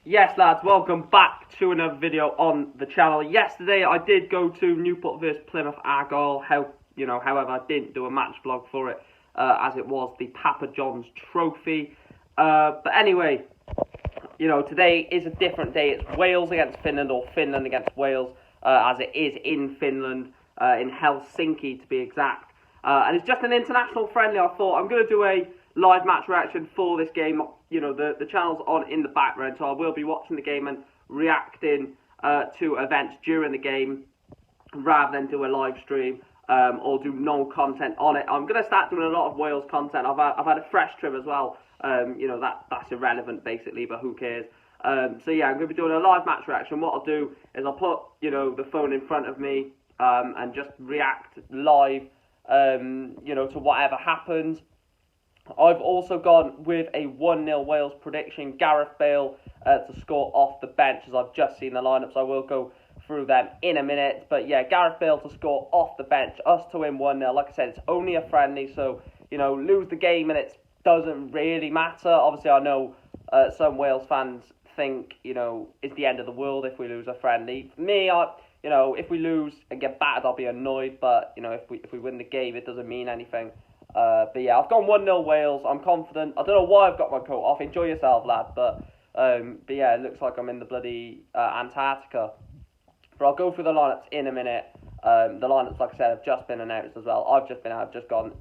Yes lads, welcome back to another video on the channel. Yesterday I did go to Newport vs Plymouth Argyle. However, I didn't do a match vlog for it as it was the Papa John's Trophy. But anyway, today is a different day. It's Wales against Finland, or Finland against Wales, as it is in Finland, in Helsinki to be exact. And it's just an international friendly. I thought I'm going to do a live match reaction for this game. The channel's on in the background, so I will be watching the game and reacting to events during the game rather than do a live stream or do no content on it. I'm going to start doing a lot of Wales content. I've had a fresh trip as well. That's irrelevant basically, but who cares? So yeah, I'm going to be doing a live match reaction. What I'll do is I'll put the phone in front of me and just react live to whatever happens. I've also gone with a 1-0 Wales prediction. Gareth Bale to score off the bench, as I've just seen the lineups. I will go through them in a minute. But yeah, Gareth Bale to score off the bench, us to win 1-0. Like I said, it's only a friendly, so, lose the game and it doesn't really matter. Obviously, I know some Wales fans think, it's the end of the world if we lose a friendly. For me, if we lose and get battered, I'll be annoyed. But, if we win the game, it doesn't mean anything. But yeah, I've gone 1-0 Wales. I'm confident. I don't know why I've got my coat off. Enjoy yourself, lad. But yeah, it looks like I'm in the bloody Antarctica. But I'll go through the lineups in a minute. The lineups, like I said, have just been announced as well. I've just been out, just got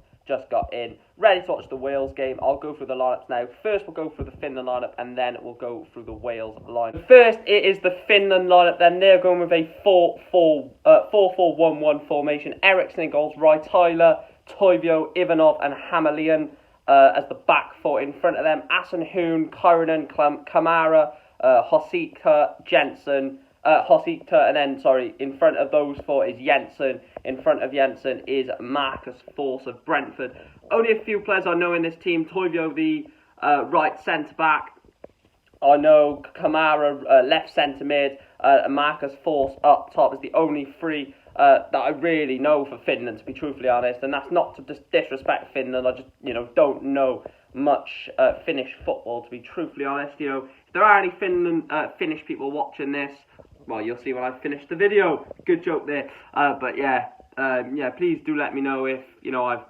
in, ready to watch the Wales game. I'll go through the lineups now. First, we'll go through the Finland lineup, and then we'll go through the Wales lineup. First, it is the Finland lineup. Then they're going with a 4-4-1-1 formation. Eriksson in goals, right, Tyler, Toivio, Ivanov and Hamalian as the back four. In front of them, Asenhoon, Kyronen, Kamara, Hosika, Jensen, and then, in front of those four is Jensen. In front of Jensen is Marcus Forss of Brentford. Only a few players I know in this team. Toivio, the right centre-back. I know Kamara, left centre-mid, and Marcus Forss up top is the only three that I really know for Finland, to be truthfully honest. And that's not to disrespect Finland. I just, don't know much Finnish football, to be truthfully honest. If there are any Finnish people watching this, well, you'll see when I finish the video. Good joke there. But yeah, please do let me know if, I've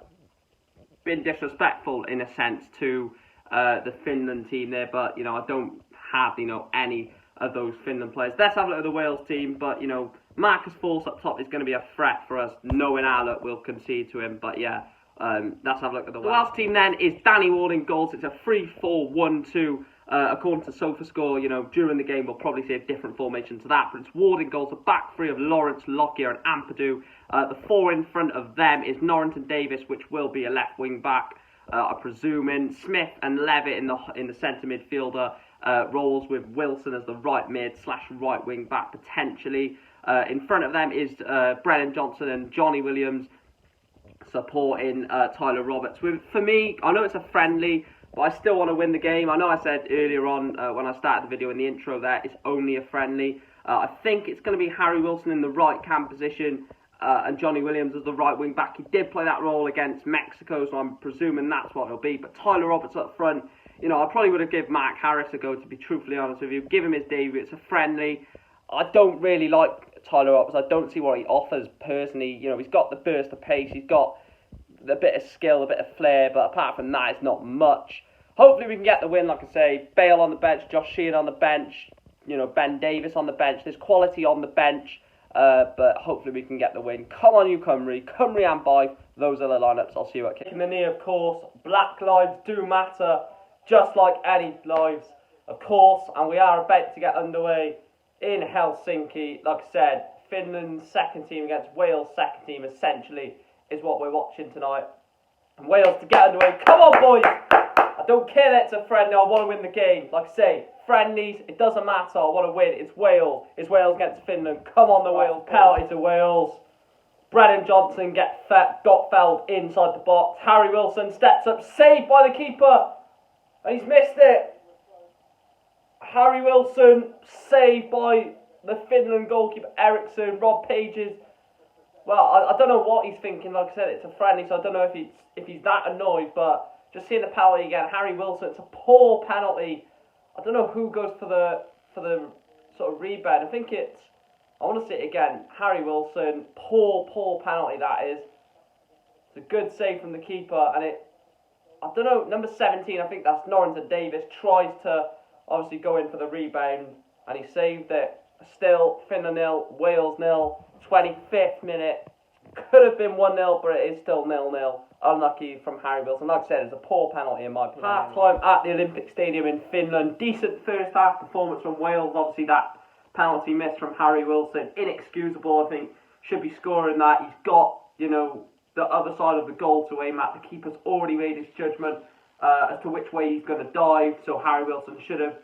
been disrespectful in a sense to the Finland team there. But, I don't have, any of those Finland players. Let's have a look at the Wales team. But, Marcus Forss up top is going to be a threat for us, knowing our luck we'll concede to him. But yeah, let's have a look at the Welsh team then. Is Danny Ward in goals. It's a 3-4-1-2. According to SofaScore, during the game we'll probably see a different formation to that. But it's Ward in goals, the back three of Lawrence, Lockyer and Ampadu. The four in front of them is Norrington Davis, which will be a left wing back, I'm presuming. Smith and Levitt in the centre midfielder roles, with Wilson as the right mid / right wing back potentially. In front of them is Brennan Johnson and Johnny Williams supporting Tyler Roberts. For me, I know it's a friendly, but I still want to win the game. I know I said earlier on when I started the video in the intro that it's only a friendly. I think it's going to be Harry Wilson in the right cam position and Johnny Williams as the right wing back. He did play that role against Mexico, so I'm presuming that's what it'll be. But Tyler Roberts up front, I probably would have given Mark Harris a go, to be truthfully honest with you. Give him his debut. It's a friendly. I don't really like Tyler Roberts. I don't see what he offers personally. He's got the burst of pace. He's got a bit of skill, a bit of flair, but apart from that, it's not much. Hopefully we can get the win, like I say. Bale on the bench, Josh Sheehan on the bench, Ben Davis on the bench. There's quality on the bench, but hopefully we can get the win. Come on, you Cymru and Baith. Those are the lineups. I'll see you at kick. In the knee, of course. Black lives do matter, just like any lives, of course. And we are about to get underway in Helsinki. Like I said, Finland's second team against Wales' second team, essentially, is what we're watching tonight. And Wales to get underway. Come on, boys! I don't care that it's a friendly. I want to win the game. Like I say, friendlies, it doesn't matter. I want to win. It's Wales. It's Wales against Finland. Come on, the Wales. Penalty to Wales. Brennan Johnson got fouled inside the box. Harry Wilson steps up, saved by the keeper, and he's missed it. Harry Wilson saved by the Finland goalkeeper Eriksson. Rob Pages. Well, I don't know what he's thinking. Like I said, it's a friendly, so I don't know if he's that annoyed. But just seeing the penalty again, Harry Wilson. It's a poor penalty. I don't know who goes for the for the sort of rebound. I want to see it again. Harry Wilson, poor penalty that is. It's a good save from the keeper, and I don't know, number 17, I think that's Norrington Davis, tries to obviously go in for the rebound, and he saved it. Still, Finland 0, Wales 0, 25th minute. Could have been 1-0, but it is still 0-0. Unlucky from Harry Wilson. Like I said, it's a poor penalty in my opinion. Half time at the Olympic Stadium in Finland. Decent first half performance from Wales. Obviously, that penalty miss from Harry Wilson, inexcusable. I think should be scoring that. He's got, the other side of the goal to aim at. The keeper's already made his judgment as to which way he's going to dive. So Harry Wilson should have,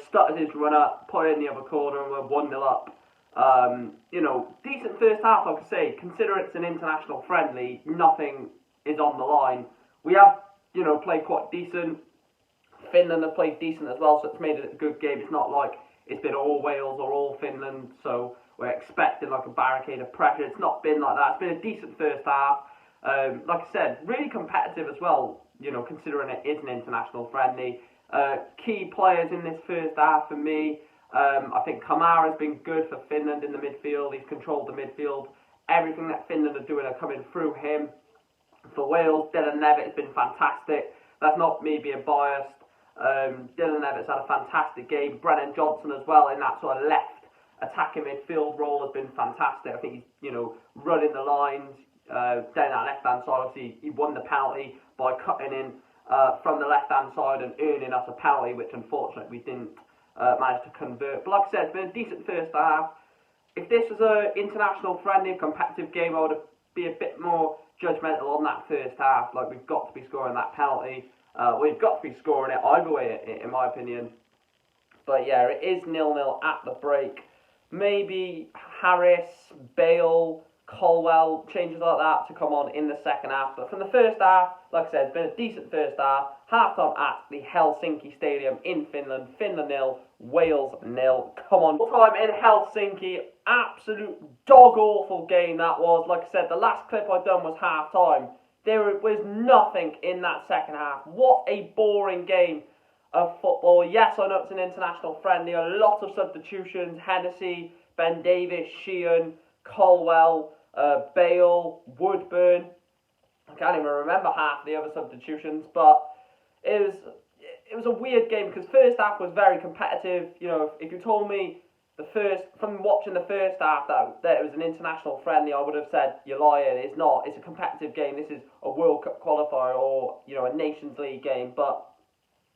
stuttered his run up, put it in the other corner, and we're 1-0 up. Decent first half, like I say. Consider it's an international friendly, nothing is on the line. We have, played quite decent. Finland have played decent as well, so it's made it a good game. It's not like it's been all Wales or all Finland, so we're expecting like a barricade of pressure. It's not been like that. It's been a decent first half. Like I said, really competitive as well, considering it is an international friendly. Key players in this first half for me. I think Kamara has been good for Finland in the midfield. He's controlled the midfield. Everything that Finland are doing are coming through him. For Wales, Dylan Levitt has been fantastic. That's not me being biased. Dylan Levitt's had a fantastic game. Brennan Johnson as well in that sort of left attacking midfield role has been fantastic. I think he's, running the lines down that left-hand side. Obviously, he won the penalty by cutting in from the left-hand side and earning us a penalty, which unfortunately we didn't manage to convert. But like I said, it's been a decent first half. If this was an international friendly, competitive game, I would be a bit more judgmental on that first half. Like, we've got to be scoring that penalty. We've got to be scoring it either way, in my opinion. But yeah, it is 0-0 at the break. Maybe Harris, Bale, Colwell, changes like that to come on in the second half. But from the first half, like I said, it's been a decent first half. Half-time at the Helsinki Stadium in Finland. Finland 0, Wales 0. Come on. Time in Helsinki. Absolute dog-awful game that was. Like I said, the last clip I done was half-time. There was nothing in that second half. What a boring game of football. Yes, I know it's an international friendly. A lot of substitutions. Hennessy, Ben Davies, Sheehan, Colwell, Bale, Woodburn. I can't even remember half the other substitutions, but it was a weird game because first half was very competitive. If you told me from watching the first half that it was an international friendly, I would have said you're lying. It's not. It's a competitive game. This is a World Cup qualifier or a Nations League game. But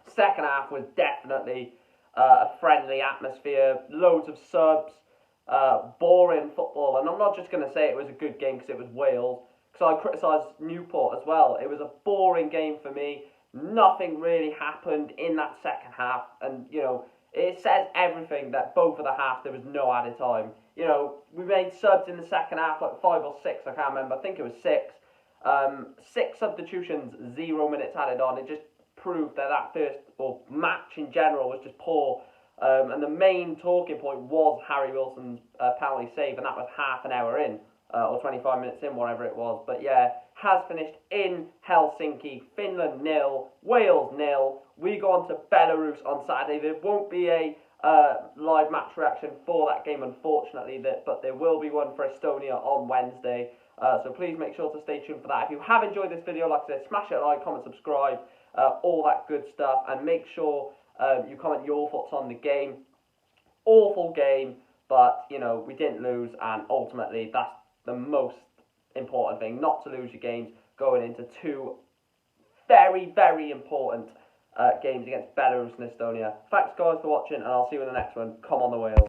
second half was definitely a friendly atmosphere. Loads of subs. Boring football, and I'm not just going to say it was a good game because it was Wales, because I criticised Newport as well. It was a boring game for me. Nothing really happened in that second half, and it says everything that both of the halves there was no added time. We made subs in the second half, like 5 or 6, I can't remember. I think it was 6. 6 substitutions, 0 minutes added on. It just proved that first match in general was just poor. And the main talking point was Harry Wilson's penalty save, and that was half an hour in, or 25 minutes in, whatever it was. But yeah, has finished in Helsinki. Finland 0, Wales 0. We go on to Belarus on Saturday. There won't be a live match reaction for that game, unfortunately, but there will be one for Estonia on Wednesday. So please make sure to stay tuned for that. If you have enjoyed this video, like I said, smash it a like, comment, subscribe, all that good stuff, and make sure you comment your thoughts on the game. Awful game, but we didn't lose, and ultimately that's the most important thing, not to lose your games going into 2 very, very important games against Belarus and Estonia. Thanks guys for watching, and I'll see you in the next one. Come on the wheel.